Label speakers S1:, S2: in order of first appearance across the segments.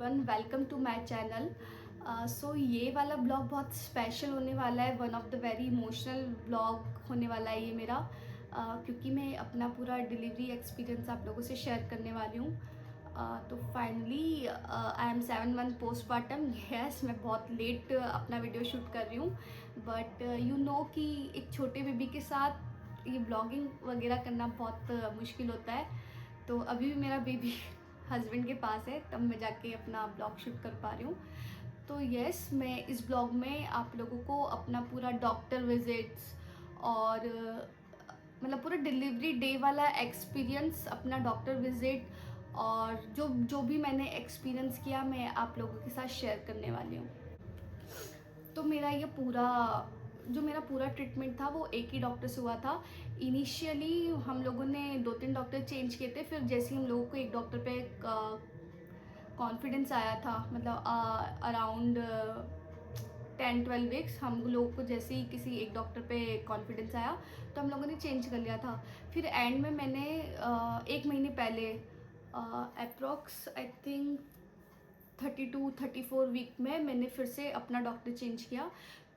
S1: Everyone, welcome to my channel. So ये वाला blog बहुत स्पेशल होने वाला है। One of the very emotional blog होने वाला है ये मेरा, क्योंकि मैं अपना पूरा डिलीवरी एक्सपीरियंस आप लोगों से शेयर करने वाली हूँ। तो finally I am 7 month postmortem. Yes, मैं बहुत लेट अपना वीडियो शूट कर रही हूँ, बट यू नो कि एक छोटे बेबी के साथ ये ब्लॉगिंग वगैरह करना बहुत मुश्किल होता है। तो अभी भी मेरा बेबी हस्बैंड के पास है, तब मैं जाके अपना ब्लॉग शूट कर पा रही हूँ। तो यस, मैं इस ब्लॉग में आप लोगों को अपना पूरा डॉक्टर विजिट्स और मतलब पूरा डिलीवरी डे वाला एक्सपीरियंस, अपना डॉक्टर विजिट और जो जो भी मैंने एक्सपीरियंस किया मैं आप लोगों के साथ शेयर करने वाली हूँ। तो मेरा पूरा ट्रीटमेंट था वो एक ही डॉक्टर से हुआ था। इनिशियली हम लोगों ने 2-3 डॉक्टर चेंज किए थे, फिर जैसे ही हम लोगों को एक डॉक्टर पे कॉन्फिडेंस आया था, मतलब अराउंड 10-12 वीक्स हम लोगों को जैसे ही किसी एक डॉक्टर पे कॉन्फिडेंस आया तो हम लोगों ने चेंज कर लिया था। फिर एंड में मैंने 1 महीने पहले अप्रॉक्स आई थिंक 32-34 वीक में मैंने फिर से अपना डॉक्टर चेंज किया।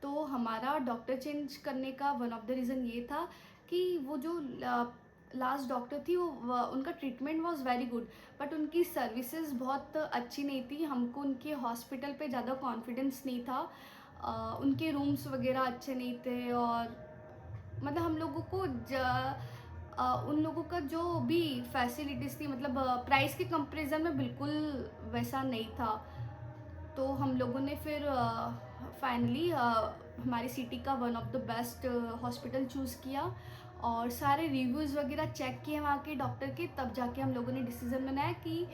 S1: तो हमारा डॉक्टर चेंज करने का वन ऑफ द रीज़न ये था कि वो जो लास्ट डॉक्टर थी उनका treatment was very good, but उनकी सर्विसेज बहुत अच्छी नहीं थी। हमको उनके हॉस्पिटल पे ज़्यादा कॉन्फिडेंस नहीं था। उनके रूम्स वगैरह अच्छे नहीं थे और मतलब हम लोगों को उन लोगों का जो भी फैसिलिटीज़ थी, मतलब प्राइस के कंपैरिजन में बिल्कुल वैसा नहीं था। तो हम लोगों ने फिर फाइनली हमारी सिटी का one of the best hospital choose किया और सारे रिव्यूज़ वगैरह चेक किए वहाँ के डॉक्टर के, तब जाके हम लोगों ने डिसीज़न बनाया कि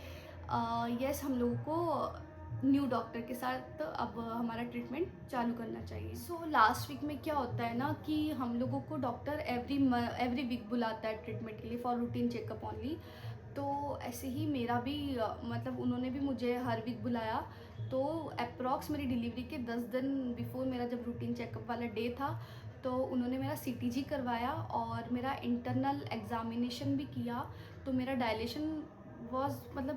S1: यस, हम लोगों को न्यू डॉक्टर के साथ अब हमारा ट्रीटमेंट चालू करना चाहिए। सो लास्ट वीक में क्या होता है ना कि हम लोगों को डॉक्टर एवरी वीक बुलाता है ट्रीटमेंट के लिए फॉर रूटीन चेकअप ओनली। तो ऐसे ही मेरा भी मतलब उन्होंने भी मुझे हर वीक बुलाया। तो अप्रॉक्स मेरी डिलीवरी के 10 दिन बिफोर मेरा जब रूटीन चेकअप वाला डे था तो उन्होंने मेरा सीटीजी करवाया और मेरा इंटरनल एग्जामिनेशन भी किया। तो मेरा डायलेशन वॉज मतलब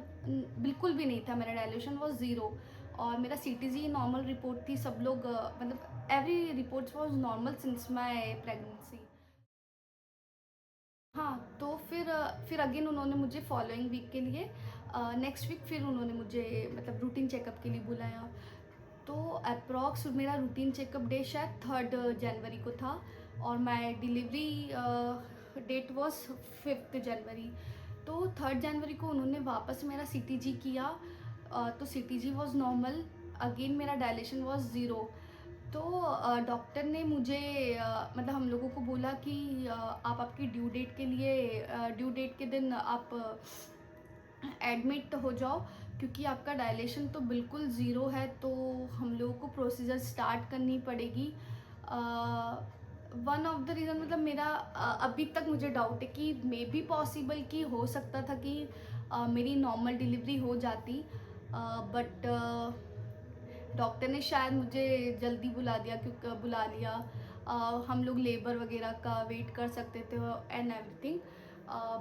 S1: बिल्कुल भी नहीं था, मेरा डायलेशन वॉज ज़ीरो और मेरा सीटीजी नॉर्मल रिपोर्ट थी। सब लोग मतलब every reports was normal since my pregnancy. हाँ, तो फिर अगेन उन्होंने मुझे फॉलोइंग वीक के लिए नेक्स्ट वीक फिर उन्होंने मुझे मतलब रूटीन चेकअप के लिए बुलाया। तो अप्रॉक्स मेरा रूटीन चेकअप डे शायद 3 जनवरी को था और माय डिलीवरी डेट वाज 5 जनवरी। तो 3 जनवरी को उन्होंने वापस मेरा सीटीजी किया। तो सीटीजी वाज नॉर्मल, अगेन मेरा डायलेशन वाज ज़ीरो। तो डॉक्टर ने मुझे मतलब हम लोगों को बोला कि आप आपकी ड्यू डेट के दिन आप एडमिट हो जाओ, क्योंकि आपका डायलेशन तो बिल्कुल ज़ीरो है। तो हम लोगों को प्रोसीजर स्टार्ट करनी पड़ेगी। वन ऑफ द रीज़न मतलब मेरा अभी तक मुझे डाउट है कि मे बी पॉसिबल कि हो सकता था कि मेरी नॉर्मल डिलीवरी हो जाती, बट डॉक्टर ने शायद मुझे जल्दी बुला दिया, क्योंकि बुला लिया। हम लोग लेबर वगैरह का वेट कर सकते थे एंड एवरीथिंग,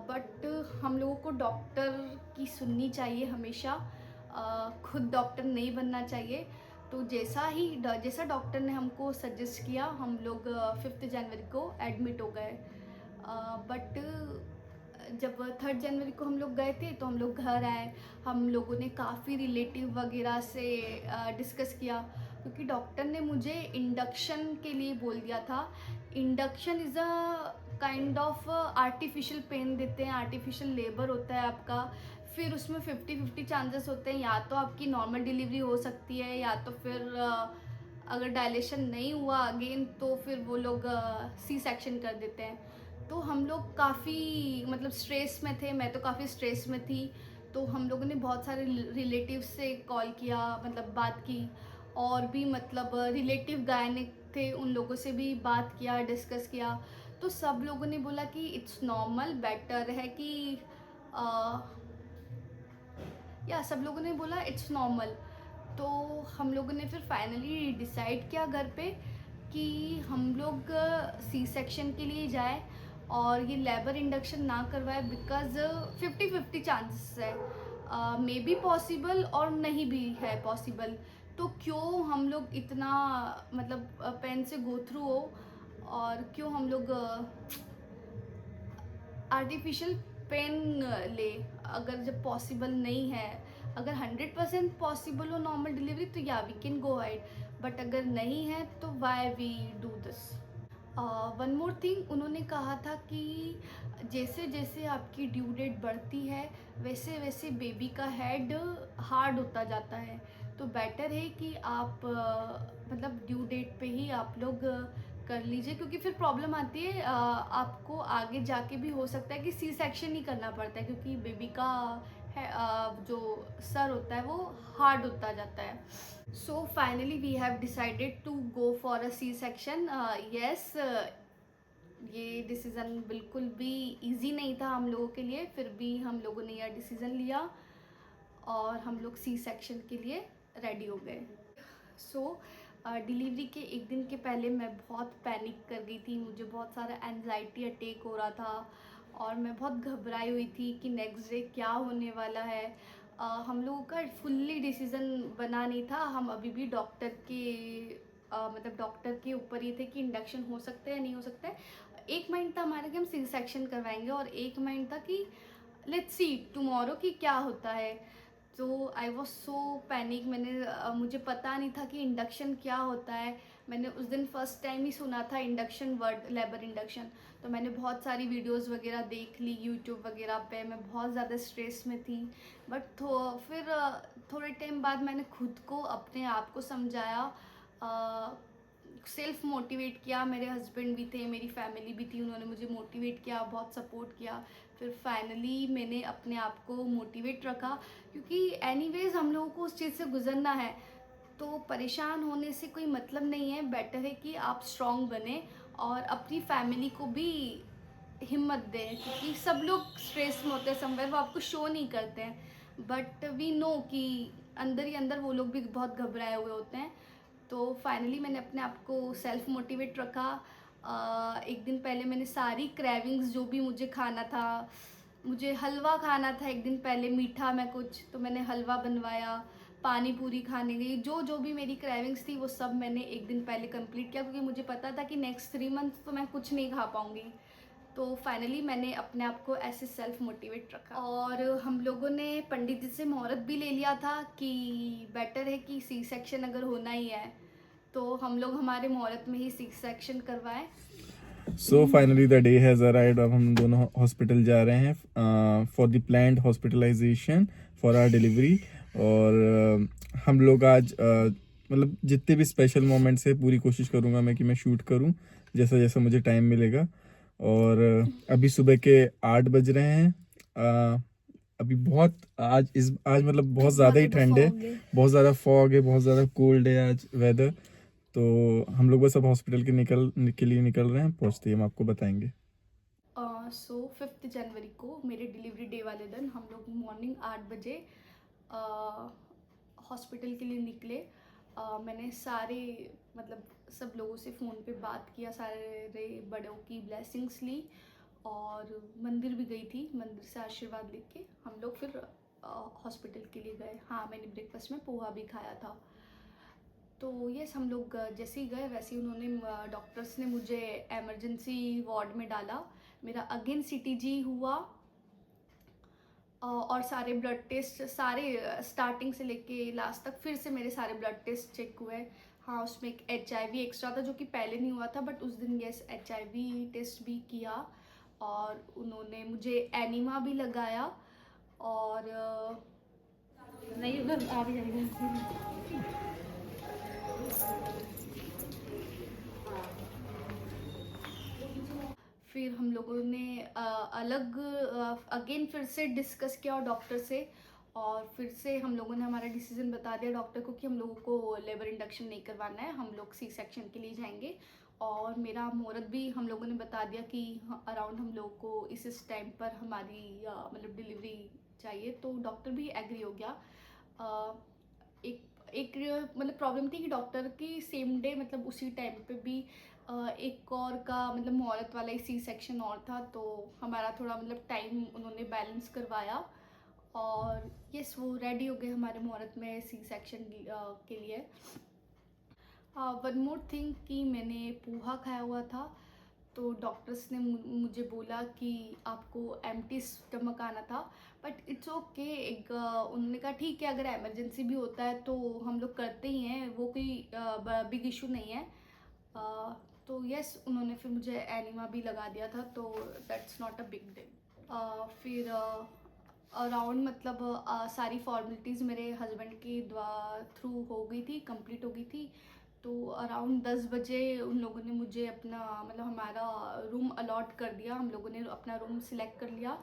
S1: बट हम लोगों को डॉक्टर की सुननी चाहिए हमेशा। खुद डॉक्टर नहीं बनना चाहिए। तो जैसा डॉक्टर ने हमको सजेस्ट किया हम लोग 5 जनवरी को एडमिट हो गए। बट जब 3 जनवरी को हम लोग गए थे तो हम लोग घर आए। हम लोगों ने काफ़ी रिलेटिव वगैरह से डिस्कस किया, क्योंकि डॉक्टर ने मुझे इंडक्शन के लिए बोल दिया था। Induction is a kind of artificial pain देते हैं, आर्टिफिशियल लेबर होता है आपका। फिर उसमें 50-50 चांसेस होते हैं, या तो आपकी नॉर्मल डिलीवरी हो सकती है या तो फिर अगर डायलेशन नहीं हुआ अगेन तो फिर वो लोग सी सेक्शन कर देते हैं। तो हम लोग काफ़ी मतलब स्ट्रेस में थे, मैं तो काफ़ी स्ट्रेस में थी। तो हम लोगों ने बहुत सारे रिलेटिव से कॉल किया, मतलब बात की, और भी मतलब रिलेटिव गायनिक थे उन लोगों से भी बात किया, डिस्कस किया। तो सब लोगों ने बोला कि इट्स नॉर्मल, बेटर है कि या सब लोगों ने बोला इट्स नॉर्मल। तो हम लोगों ने फिर फाइनली डिसाइड किया घर पे कि हम लोग सी सेक्शन के लिए जाए और ये लेबर इंडक्शन ना करवाए, बिकॉज 50-50 चांसेस है। मे बी पॉसिबल और नहीं भी है पॉसिबल, तो क्यों हम लोग इतना मतलब पेन से गो थ्रू हो, और क्यों हम लोग आर्टिफिशियल पेन ले, अगर जब पॉसिबल नहीं है। अगर 100% पॉसिबल हो नॉर्मल डिलीवरी तो या we can go ahead, but अगर नहीं है तो why we do this. One more thing, उन्होंने कहा था कि जैसे जैसे आपकी ड्यू डेट बढ़ती है वैसे वैसे बेबी का हेड हार्ड होता जाता है, तो बेटर है कि आप मतलब ड्यू डेट पे ही आप लोग कर लीजिए, क्योंकि फिर प्रॉब्लम आती है, आपको आगे जाके भी हो सकता है कि सी सेक्शन ही करना पड़ता है, क्योंकि बेबी का जो सर होता है वो हार्ड होता जाता है। So finally we have decided to go for a C-section. Yes, ये डिसीज़न बिल्कुल भी इजी नहीं था हम लोगों के लिए, फिर भी हम लोगों ने यह डिसीज़न लिया और हम लोग सी सेक्शन के लिए रेडी हो गए। सो डिलीवरी के एक दिन के पहले मैं बहुत पैनिक कर गई थी, मुझे बहुत सारा एनजाइटी अटैक हो रहा था और मैं बहुत घबराई हुई थी कि नेक्स्ट डे क्या होने वाला है। हम लोगों का फुल्ली डिसीज़न बना नहीं था, हम अभी भी डॉक्टर के मतलब डॉक्टर के ऊपर ये थे कि इंडक्शन हो सकता है या नहीं हो सकता है। एक माइंड था हमारा कि हम सी सेक्शन करवाएंगे, और एक माइंड था कि लेट्स सी टुमारो कि क्या होता है। तो आई वॉज सो पैनिक, मुझे पता नहीं था कि इंडक्शन क्या होता है। मैंने उस दिन फर्स्ट टाइम ही सुना था इंडक्शन वर्ड, लेबर इंडक्शन। तो मैंने बहुत सारी वीडियोस वगैरह देख ली यूट्यूब वगैरह पे, मैं बहुत ज़्यादा स्ट्रेस में थी। बट फिर थोड़े टाइम बाद मैंने खुद को अपने आप को समझाया, सेल्फ मोटिवेट किया। मेरे हस्बैंड भी थे, मेरी फैमिली भी थी, उन्होंने मुझे मोटिवेट किया, बहुत सपोर्ट किया। फिर फाइनली मैंने अपने आप को मोटिवेट रखा, क्योंकि एनीवेज हम लोगों को उस चीज़ से गुजरना है, तो परेशान होने से कोई मतलब नहीं है। बेटर है कि आप स्ट्रॉन्ग बने और अपनी फैमिली को भी हिम्मत दें, क्योंकि सब लोग स्ट्रेस में होते हैं समवेयर, वो आपको शो नहीं करते हैं, बट वी नो कि अंदर ही अंदर वो लोग भी बहुत घबराए हुए होते हैं। तो फाइनली मैंने अपने आप को सेल्फ मोटिवेट रखा। एक दिन पहले मैंने सारी क्रेविंग्स जो भी मुझे खाना था, मुझे हलवा खाना था एक दिन पहले, मीठा में कुछ, तो मैंने हलवा बनवाया, पानी पूरी खाने गई, जो जो भी मेरी क्रेविंग्स थी वो सब मैंने एक दिन पहले कंप्लीट किया, क्योंकि मुझे पता था कि नेक्स्ट 3 मंथ तो मैं कुछ नहीं खा पाऊँगी। तो फाइनली मैंने अपने आप को ऐसे सेल्फ मोटिवेट रखा, और हम लोगों ने पंडित जी से मुहूर्त भी ले लिया था कि बेटर है कि सी सेक्शन अगर होना ही है तो हम लोग हमारे मुहूर्त में ही सी सेक्शन करवाएं।
S2: So finally the day has arrived. अब हम दोनों हॉस्पिटल जा रहे हैं for the planned hospitalization for our delivery. और हम लोग आज मतलब जितने भी स्पेशल मोमेंट्स है पूरी कोशिश करूँगा मैं कि मैं शूट करूँ जैसा जैसा मुझे टाइम मिलेगा। और अभी सुबह के 8 बज रहे हैं। अभी बहुत आज मतलब बहुत ज़्यादा ही ठंड है, बहुत ज़्यादा फॉग है, बहुत ज़्यादा कोल्ड है आज वेदर। तो हम लोग बस अब हॉस्पिटल के लिए निकल रहे हैं, पहुंचते ही हम आपको बताएंगे।
S1: सो 5 जनवरी को मेरे डिलीवरी डे वाले दिन हम लोग मॉर्निंग 8 बजे हॉस्पिटल के लिए निकले। मैंने सारे मतलब सब लोगों से फ़ोन पे बात किया, सारे बड़ों की ब्लेसिंग्स ली और मंदिर भी गई थी, मंदिर से आशीर्वाद लेके हम लोग फिर हॉस्पिटल के लिए गए। हाँ, मैंने ब्रेकफास्ट में पोहा भी खाया था। तो यस, हम लोग जैसे ही गए वैसे ही उन्होंने डॉक्टर्स ने मुझे इमरजेंसी वार्ड में डाला। मेरा अगेन सीटीजी हुआ और सारे ब्लड टेस्ट, सारे स्टार्टिंग से लेके लास्ट तक फिर से मेरे सारे ब्लड टेस्ट चेक हुए। हाँ, उसमें एक HIV एक्स्ट्रा था जो कि पहले नहीं हुआ था, बट उस दिन यस HIV टेस्ट भी किया और उन्होंने मुझे एनीमा भी लगाया। और नहीं, उधर आ भी जाएगा। फिर हम लोगों ने अलग अगेन फिर से डिस्कस किया और डॉक्टर से, और फिर से हम लोगों ने हमारा डिसीजन बता दिया डॉक्टर को कि हम लोगों को लेबर इंडक्शन नहीं करवाना है, हम लोग सी सेक्शन के लिए जाएंगे। और मेरा मुहूर्त भी हम लोगों ने बता दिया कि अराउंड हम लोग को इस टाइम पर हमारी मतलब डिलीवरी चाहिए, तो डॉक्टर भी एग्री हो गया। एक एक मतलब प्रॉब्लम थी कि डॉक्टर की सेम डे मतलब उसी टाइम पे भी एक और का मतलब मुहूर्त वाला ही सी सेक्शन और था, तो हमारा थोड़ा मतलब टाइम उन्होंने बैलेंस करवाया और यस वो रेडी हो गए हमारे मुहूर्त में सी सेक्शन के लिए। वन मोर थिंग कि मैंने पोहा खाया हुआ था, तो डॉक्टर्स ने मुझे बोला कि आपको एम्प्टी स्टमक आना था, बट इट्स ओके। एक उन्होंने कहा ठीक है, अगर इमरजेंसी भी होता है तो हम लोग करते ही हैं, वो कोई बिग इशू नहीं है। अ, तो यस उन्होंने फिर मुझे एनिमा भी लगा दिया था, तो that's not a big deal. फिर अराउंड मतलब सारी फॉर्मेलिटीज़ मेरे हस्बैंड के थ्रू हो गई थी, कंप्लीट हो गई थी। तो अराउंड 10 बजे उन लोगों ने मुझे अपना मतलब हमारा रूम अलॉट कर दिया, हम लोगों ने अपना रूम सिलेक्ट कर लिया।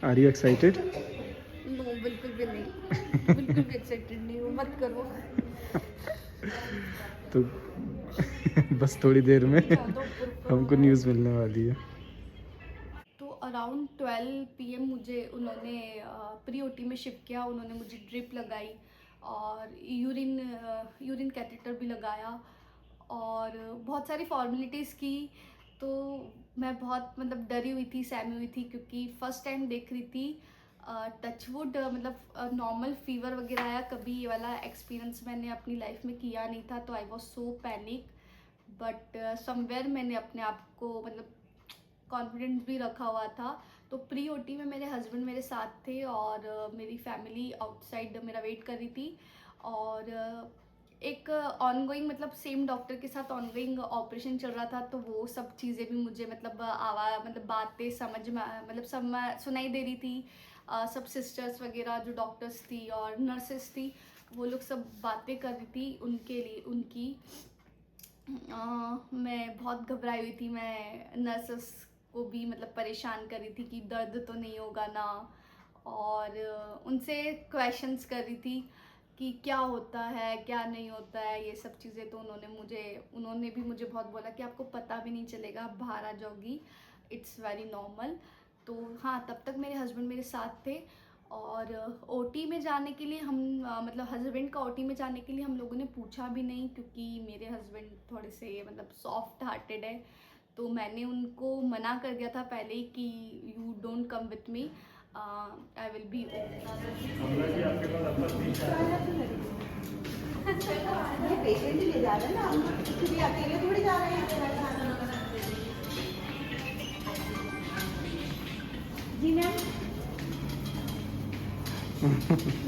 S2: Are you excited?
S1: नो बिल्कुल भी नहीं, बिल्कुल भी एक्साइटेड नहीं हूँ, मत करो।
S2: तो बस थोड़ी देर में
S1: ज़्यादा ऊपर ऊपर हो
S2: हमको
S1: रहा है।
S2: न्यूज़ मिलने वाली है।
S1: तो अराउंड 12 PM मुझे उन्होंने प्री ओटी में शिफ्ट किया। उन्होंने मुझे ड्रिप लगाई और यूरिन कैथेटर भी लगाया और बहुत सारी फॉर्मेलिटीज़ की। तो मैं बहुत मतलब डरी हुई थी, सहमी हुई थी, क्योंकि फ़र्स्ट टाइम देख रही थी। टचवुड मतलब नॉर्मल फीवर वगैरह आया, कभी ये वाला एक्सपीरियंस मैंने अपनी लाइफ में किया नहीं था, तो I was so panic. But somewhere मैंने अपने आप को मतलब कॉन्फिडेंस भी रखा हुआ था। तो प्री ओटी में मेरे हस्बैंड मेरे साथ थे और मेरी फैमिली आउटसाइड मेरा वेट कर रही थी। और एक ऑनगोइंग मतलब सेम डॉक्टर के साथ ऑनगोइंग ऑपरेशन चल रहा था, तो वो सब चीज़ें भी मुझे मतलब आवाज़ मतलब बातें समझ में मतलब सब सुनाई दे रही थी। सब सिस्टर्स वगैरह जो डॉक्टर्स थी और नर्सेस थी, वो लोग सब बातें कर रही थी उनके लिए उनकी। मैं बहुत घबराई हुई थी, मैं नर्सेस को भी मतलब परेशान कर रही थी कि दर्द तो नहीं होगा ना, और उनसे क्वेश्चंस कर रही थी कि क्या होता है क्या नहीं होता है, ये सब चीज़ें। तो उन्होंने भी मुझे बहुत बोला कि आपको पता भी नहीं चलेगा, आप बाहर आ जाओगी, इट्स वेरी नॉर्मल। तो हाँ, तब तक मेरे हस्बैंड मेरे साथ थे। और ओटी में जाने के लिए हम मतलब हस्बैंड का ओटी में जाने के लिए हम लोगों ने पूछा भी नहीं, क्योंकि मेरे हस्बैंड थोड़े से मतलब सॉफ्ट हार्टेड है। तो मैंने उनको मना कर दिया था पहले ही कि you don't come with me, I will be.
S3: ये पेशेंट ही ले जा रहे हैं ना, हम किसी अकेले थोड़ी जा रहे हैं। जी मैम,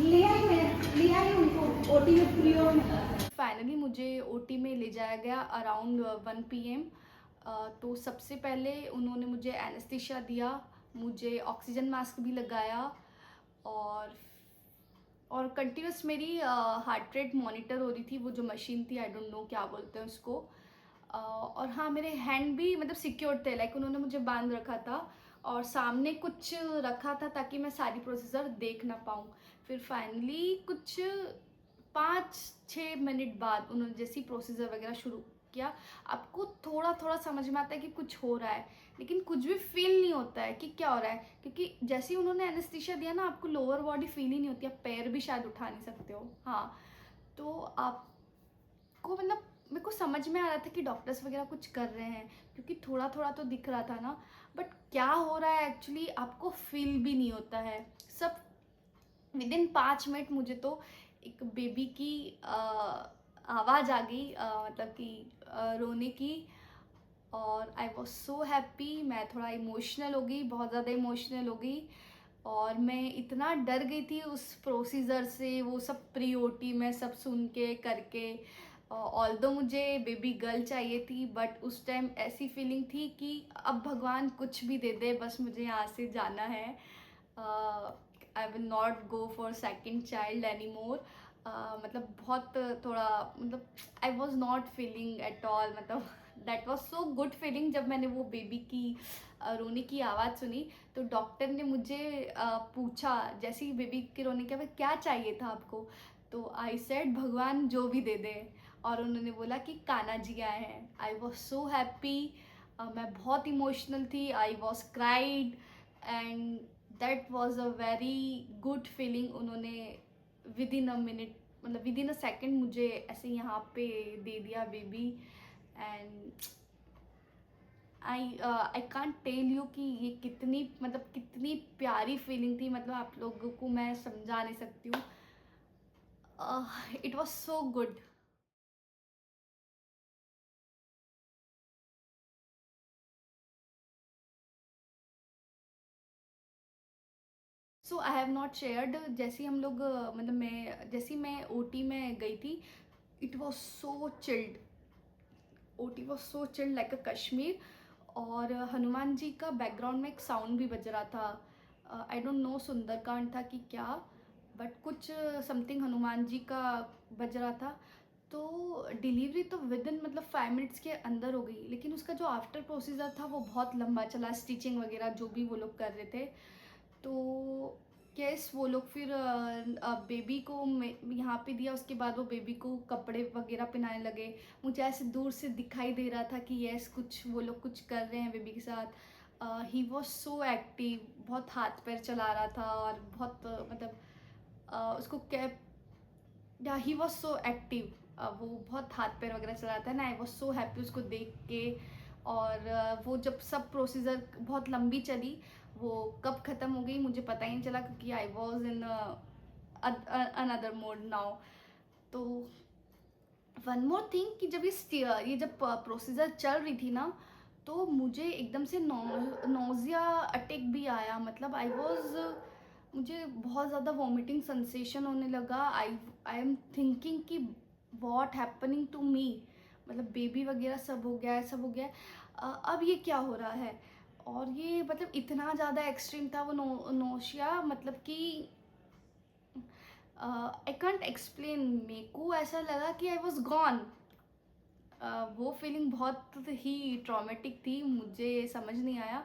S3: लिया ही उनको ओटी में फ्री और
S1: फाइनली मुझे ओटी में ले जाया गया अराउंड 1 PM। तो सबसे पहले उन्होंने मुझे एनेस्थीसिया दिया, मुझे ऑक्सीजन मास्क भी लगाया, और कंटिन्यूस मेरी हार्ट रेट मॉनिटर हो रही थी, वो जो मशीन थी, आई डोंट नो क्या बोलते हैं उसको। और हाँ, मेरे हैंड भी मतलब सिक्योर थे, लाइक उन्होंने मुझे बांध रखा था और सामने कुछ रखा था ताकि मैं सारी प्रोसीजर देख ना पाऊँ। फिर फाइनली कुछ 5-6 मिनट बाद उन्होंने जैसी प्रोसीजर वगैरह शुरू किया, आपको थोड़ा थोड़ा समझ में आता है कि कुछ हो रहा है, लेकिन कुछ भी फील नहीं होता है कि क्या हो रहा है, क्योंकि जैसे ही उन्होंने एनेस्थीसिया दिया ना, आपको लोअर बॉडी फील ही नहीं होती, आप पैर भी शायद उठा नहीं सकते हो। हाँ, तो आपको मतलब मेरे को समझ में आ रहा था कि डॉक्टर्स वगैरह कुछ कर रहे हैं, क्योंकि थोड़ा थोड़ा तो दिख रहा था ना, बट क्या हो रहा है एक्चुअली आपको फील भी नहीं होता है। सब विदिन 5 मिनट मुझे तो एक बेबी की आवाज़ आ गई, मतलब कि रोने की। और आई वॉज सो हैप्पी, मैं थोड़ा इमोशनल हो गई, बहुत ज़्यादा इमोशनल हो गई। और मैं इतना डर गई थी उस प्रोसीजर से, वो सब प्री ओटी में सब सुन के करके। ऑल्दो मुझे बेबी गर्ल चाहिए थी, बट उस टाइम ऐसी फीलिंग थी कि अब भगवान कुछ भी दे दे, बस मुझे यहाँ से जाना है। I will not go for second child any more. मतलब बहुत थोड़ा मतलब I was not feeling at all, मतलब that was so good feeling जब मैंने वो बेबी की रोने की आवाज़ सुनी। तो डॉक्टर ने मुझे पूछा जैसे ही बेबी के रोने के बाद, क्या चाहिए था आपको? तो आई सेड भगवान जो भी दे दे। और उन्होंने बोला कि कान्हा जी आए हैं। आई वॉज सो हैप्पी, मैं बहुत इमोशनल थी, I was cried, and that was a very good feeling. उन्होंने विद इन अ मिनट, मतलब विद इन अ सेकेंड मुझे ऐसे यहाँ पे दे दिया baby. And I can't tell you कि ये कितनी, मतलब कितनी प्यारी फीलिंग थी, मतलब आप लोगों को मैं समझा नहीं सकती हूँ। It was so good. So I have not shared, जैसे ही हम लोग मतलब मैं जैसे ही मैं ओटी में गई थी, it was so chilled. OT was so chilled like अ कश्मीर। और हनुमान जी का बैकग्राउंड में एक साउंड भी बज रहा था। आई डोंट नो सुंदरकांड था कि क्या, बट कुछ समथिंग हनुमान जी का बज रहा था। तो डिलीवरी तो विद इन मतलब 5 मिनट्स के अंदर हो गई, लेकिन उसका जो आफ्टर प्रोसीजर था वो बहुत लंबा चला, स्टिचिंग वगैरह जो भी वो लोग कर रहे थे। तो यस, वो लोग फिर बेबी को यहाँ पे दिया, उसके बाद वो बेबी को कपड़े वगैरह पहनाने लगे। मुझे ऐसे दूर से दिखाई दे रहा था कि यस कुछ वो लोग कुछ कर रहे हैं बेबी के साथ। ही वॉज सो एक्टिव, बहुत हाथ पैर चला रहा था और बहुत मतलब उसको कैप, या ही वॉज सो एक्टिव। वो बहुत हाथ पैर वगैरह चलाता है ना। आई वॉज सो हैप्पी उसको देख के। और वो जब सब प्रोसीजर बहुत लंबी चली, वो कब ख़त्म हो गई मुझे पता ही नहीं चला, क्योंकि I was in another mode now. तो वन मोर थिंग कि जब ये जब प्रोसीजर चल रही थी ना, तो मुझे एकदम से नोज़िया अटैक भी आया। मतलब मुझे बहुत ज़्यादा वॉमिटिंग सेंसेशन होने लगा। आई एम थिंकिंग कि व्हाट हैपनिंग टू मी, मतलब बेबी वगैरह सब हो गया है, सब हो गया है। अब ये क्या हो रहा है। और ये मतलब इतना ज़्यादा एक्सट्रीम था वो नोशिया, मतलब कि आई कांट एक्सप्लेन। मेरे को ऐसा लगा कि आई वॉज गॉन। वो फीलिंग बहुत ही ट्रॉमेटिक थी, मुझे समझ नहीं आया।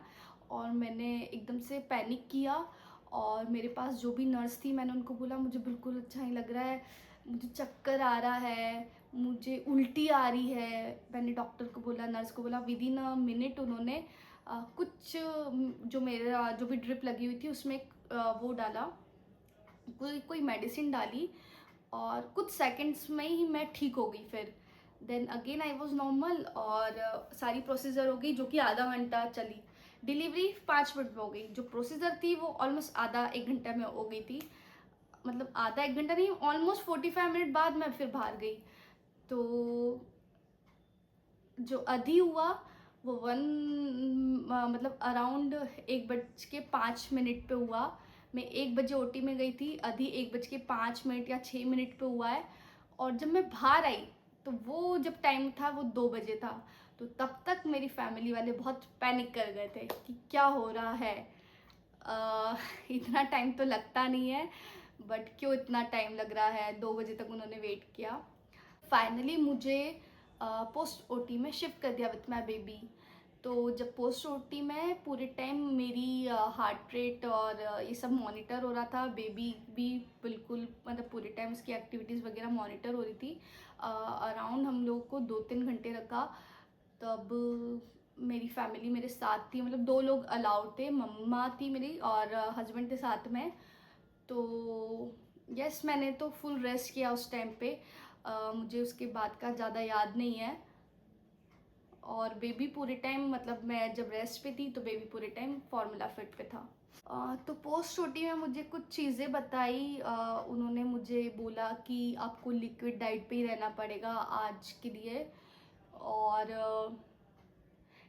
S1: और मैंने एकदम से पैनिक किया, और मेरे पास जो भी नर्स थी मैंने उनको बोला मुझे बिल्कुल अच्छा नहीं लग रहा है, मुझे चक्कर आ रहा है, मुझे उल्टी आ रही है। मैंने डॉक्टर को बोला, नर्स को बोला। विद इन अ मिनट उन्होंने कुछ जो मेरा जो भी ड्रिप लगी हुई थी उसमें वो डाला, कोई कोई मेडिसिन डाली, और कुछ सेकंड्स में ही मैं ठीक हो गई। फिर then again I was normal, और सारी प्रोसीजर हो गई जो कि आधा घंटा चली। डिलीवरी 5 मिनट में हो गई, जो प्रोसीजर थी वो ऑलमोस्ट आधा एक घंटा में हो गई थी। मतलब आधा एक घंटा नहीं, ऑलमोस्ट 45 मिनट बाद मैं फिर बाहर गई। तो जो अधि हुआ वो मतलब अराउंड 1:05 पे हुआ। मैं 1 बजे ओटी में गई थी, अधि 1:05 या 6 मिनट पे हुआ है। और जब मैं बाहर आई तो वो जब टाइम था वो 2 बजे था। तो तब तक मेरी फैमिली वाले बहुत पैनिक कर गए थे कि क्या हो रहा है। इतना टाइम तो लगता नहीं है, बट क्यों इतना टाइम लग रहा है। 2 बजे तक उन्होंने वेट किया। फाइनली मुझे पोस्ट ओटी में शिफ्ट कर दिया विथ माई बेबी। तो जब पोस्ट ओटी में पूरे टाइम मेरी हार्ट रेट और ये सब मॉनिटर हो रहा था, बेबी भी बिल्कुल मतलब पूरे टाइम उसकी एक्टिविटीज़ वगैरह मॉनिटर हो रही थी। अराउंड हम लोग को 2-3 घंटे रखा। तब मेरी फैमिली मेरे साथ थी, मतलब 2 लोग अलाउड थे, मम्मा थी मेरी और हस्बैंड थे साथ में। तो यस, मैंने तो फुल रेस्ट किया उस टाइम पे। मुझे उसके बाद का ज़्यादा याद नहीं है। और बेबी पूरे टाइम, मतलब मैं जब रेस्ट पे थी तो बेबी पूरे टाइम फॉर्मूला फिट पे था। तो पोस्ट ओटी में मुझे कुछ चीज़ें बताई। उन्होंने मुझे बोला कि आपको लिक्विड डाइट पे ही रहना पड़ेगा आज के लिए। और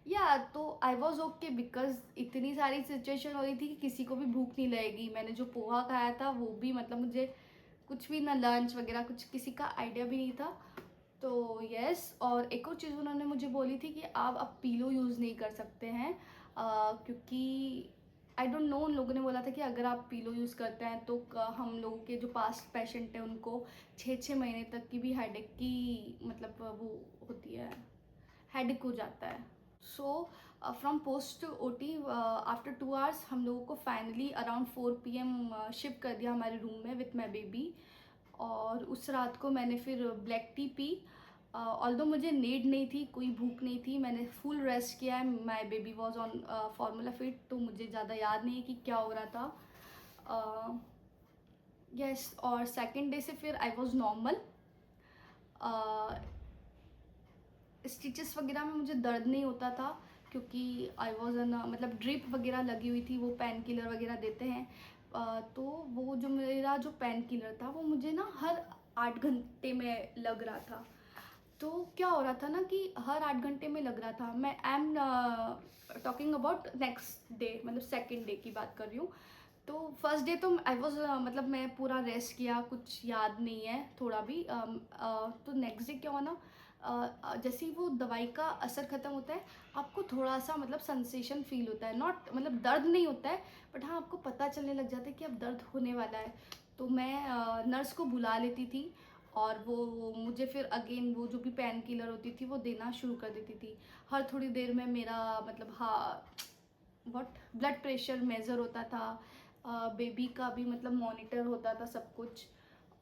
S1: या तो आई वॉज ओके, बिकॉज इतनी सारी सिचुएशन हो रही थी कि किसी को भी भूख नहीं लगेगी। मैंने जो पोहा खाया था वो भी, मतलब मुझे कुछ भी ना लंच वगैरह कुछ किसी का आइडिया भी नहीं था। तो यस, और एक और चीज़ उन्होंने मुझे बोली थी कि आप अब पीलो यूज़ नहीं कर सकते हैं, क्योंकि आई डोंट नो, उन लोगों ने बोला था कि अगर आप पीलो यूज़ करते हैं तो हम लोगों के जो पास्ट पेशेंट हैं उनको 6-6 महीने तक की भी हेडेक की मतलब वो होती है, हेडेक हो जाता है। So from post OT after 2 hours हम लोगों को फाइनली अराउंड 4 PM शिफ्ट कर दिया हमारे रूम में विथ माई बेबी। और उस रात को मैंने फिर ब्लैक टी पी, ऑल्दो मुझे नीड नहीं थी, कोई भूख नहीं थी, मैंने फुल रेस्ट किया है। My baby was on formula fit, तो मुझे ज़्यादा याद नहीं है कि क्या हो रहा था। यस, और सेकेंड डे से फिर आई वॉज नॉर्मल। स्टिचेस वगैरह में मुझे दर्द नहीं होता था क्योंकि आई वॉज एन मतलब ड्रिप वगैरह लगी हुई थी, वो पेन किलर वगैरह देते हैं। तो वो जो मेरा जो पेन किलर था वो मुझे ना हर 8 घंटे में लग रहा था। तो क्या हो रहा था ना कि हर 8 घंटे में लग रहा था। मैं I am talking about next day, मतलब सेकेंड डे की बात कर रही हूँ। तो फर्स्ट डे तो आई वॉज मतलब मैं पूरा रेस्ट किया, कुछ याद नहीं है थोड़ा भी। तो नेक्स्ट डे क्या हुआ ना, जैसे ही वो दवाई का असर ख़त्म होता है, आपको थोड़ा सा मतलब सेंसेशन फील होता है, नॉट मतलब दर्द नहीं होता है, बट हाँ आपको पता चलने लग जाता है कि अब दर्द होने वाला है। तो मैं नर्स को बुला लेती थी और वो मुझे फिर अगेन वो जो भी पेन किलर होती थी वो देना शुरू कर देती थी। हर थोड़ी देर में मेरा मतलब हाँ व्हाट ब्लड प्रेशर मेज़र होता था, बेबी का भी मतलब मॉनिटर होता था सब कुछ।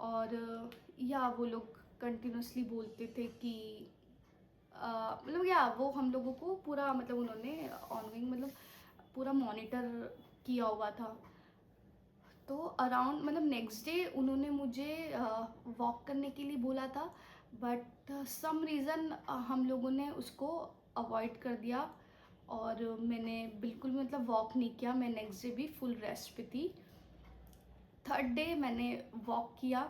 S1: और या वो लोग कंटिन्यूसली बोलते थे कि मतलब या वो हम लोगों को पूरा मतलब उन्होंने ऑनलाइन मतलब पूरा मॉनिटर किया हुआ था। तो अराउंड मतलब नेक्स्ट डे उन्होंने मुझे वॉक करने के लिए बोला था, बट सम रीज़न हम लोगों ने उसको अवॉइड कर दिया और मैंने बिल्कुल भी मतलब वॉक नहीं किया। मैं नेक्स्ट डे भी फुल रेस्ट पे थी। थर्ड डे मैंने वॉक किया।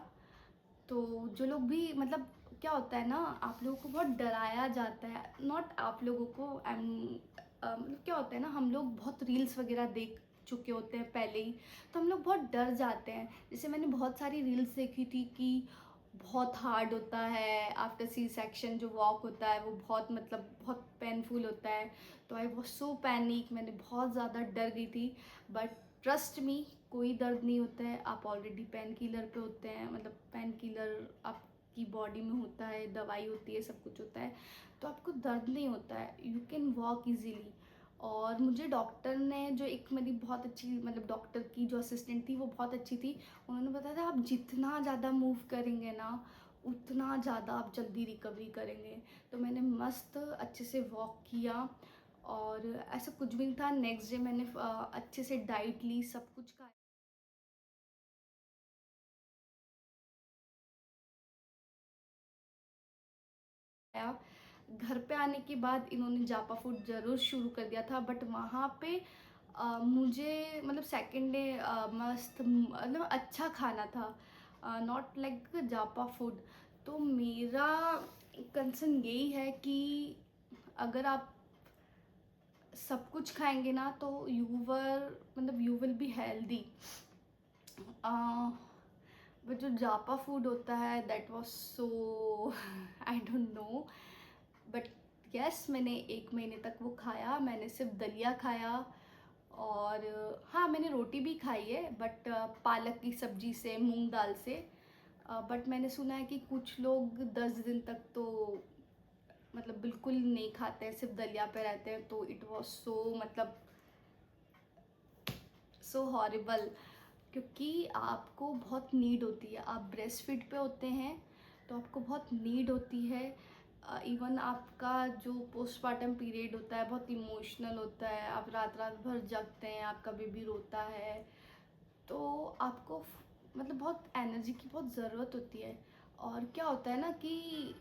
S1: तो जो लोग भी मतलब क्या होता है ना, आप लोगों को बहुत डराया जाता है, नॉट आप लोगों को मतलब क्या होता है ना, हम लोग बहुत रील्स वगैरह देख चुके होते हैं पहले ही, तो हम लोग बहुत डर जाते हैं। जैसे मैंने बहुत सारी रील्स देखी थी कि बहुत हार्ड होता है आफ्टर सी सेक्शन, जो वॉक होता है वो बहुत मतलब बहुत पेनफुल होता है। तो आई वॉज सो पैनिक, मैंने बहुत ज़्यादा डर गई थी। बट ट्रस्ट मी, कोई दर्द नहीं होता है, आप ऑलरेडी पेन किलर पे होते हैं, मतलब पेन किलर आपकी बॉडी में होता है, दवाई होती है, सब कुछ होता है, तो आपको दर्द नहीं होता है, यू कैन वॉक इजीली। और मुझे डॉक्टर ने जो एक मेरी बहुत अच्छी मतलब डॉक्टर की जो असिस्टेंट थी वो बहुत अच्छी थी, उन्होंने बताया था आप जितना ज़्यादा मूव करेंगे ना उतना ज़्यादा आप जल्दी रिकवरी करेंगे। तो मैंने मस्त अच्छे से वॉक किया और ऐसा कुछ भी नहीं था। नेक्स्ट डे मैंने अच्छे से डाइट ली, सब कुछ खाया। घर पे आने के बाद इन्होंने जापा फूड ज़रूर शुरू कर दिया था, बट वहाँ पे मुझे मतलब सेकंड डे मस्त मतलब अच्छा खाना था, नॉट लाइक जापा फूड। तो मेरा कंसर्न यही है कि अगर आप सब कुछ खाएंगे ना तो you will be healthy. But जो जापा फूड होता है that was so I don't know, but yes मैंने 1 महीने तक वो खाया। मैंने सिर्फ दलिया खाया और हाँ मैंने रोटी भी खाई है, बट पालक की सब्ज़ी से, मूंग दाल से। बट मैंने सुना है कि कुछ लोग 10 दिन तक तो मतलब बिल्कुल नहीं खाते हैं, सिर्फ दलिया पे रहते हैं। तो इट वाज सो मतलब सो हॉरिबल, क्योंकि आपको बहुत नीड होती है, आप ब्रेस्ट फीड पे होते हैं तो आपको बहुत नीड होती है। इवन आपका जो पोस्टमार्टम पीरियड होता है बहुत इमोशनल होता है, आप रात रात भर जगते हैं, आपका बेबी रोता है, तो आपको मतलब बहुत एनर्जी की बहुत ज़रूरत होती है। और क्या होता है ना कि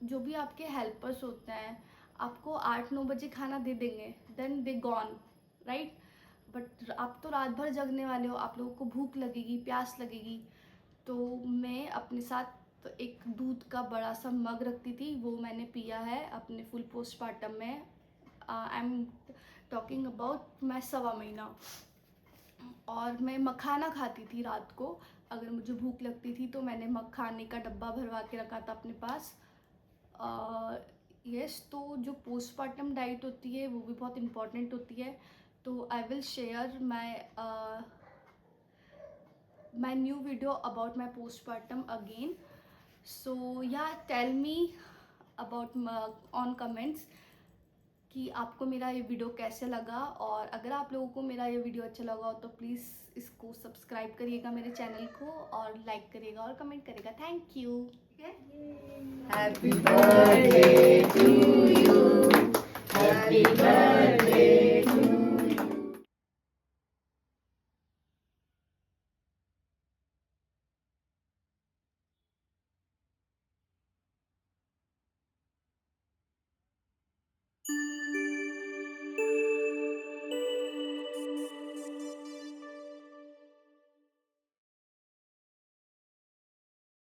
S1: जो भी आपके हेल्पर्स होते हैं आपको 8-9 बजे खाना दे देंगे, then they gone, right. But आप तो रात भर जगने वाले हो, आप लोगों को भूख लगेगी, प्यास लगेगी। तो मैं अपने साथ एक दूध का बड़ा सा मग रखती थी, वो मैंने पिया है अपने फुल पोस्टमार्टम में। आई एम टॉकिंग अबाउट मैं 1.25 महीना। और मैं मखाना खाती थी रात को, अगर मुझे भूख लगती थी तो मैंने मखाने का डब्बा भरवा के रखा था अपने पास। यस, तो जो पोस्टमार्टम डाइट होती है वो भी बहुत इम्पॉर्टेंट होती है। तो I will share my new video about my postpartum again. So yeah, tell me about on comments कि आपको मेरा ये वीडियो कैसे लगा, और अगर आप लोगों को मेरा ये वीडियो अच्छा लगा हो तो प्लीज़ इसको सब्सक्राइब करिएगा मेरे चैनल को, और लाइक करिएगा और कमेंट करिएगा। Thank you.
S3: Happy birthday to you. Happy birthday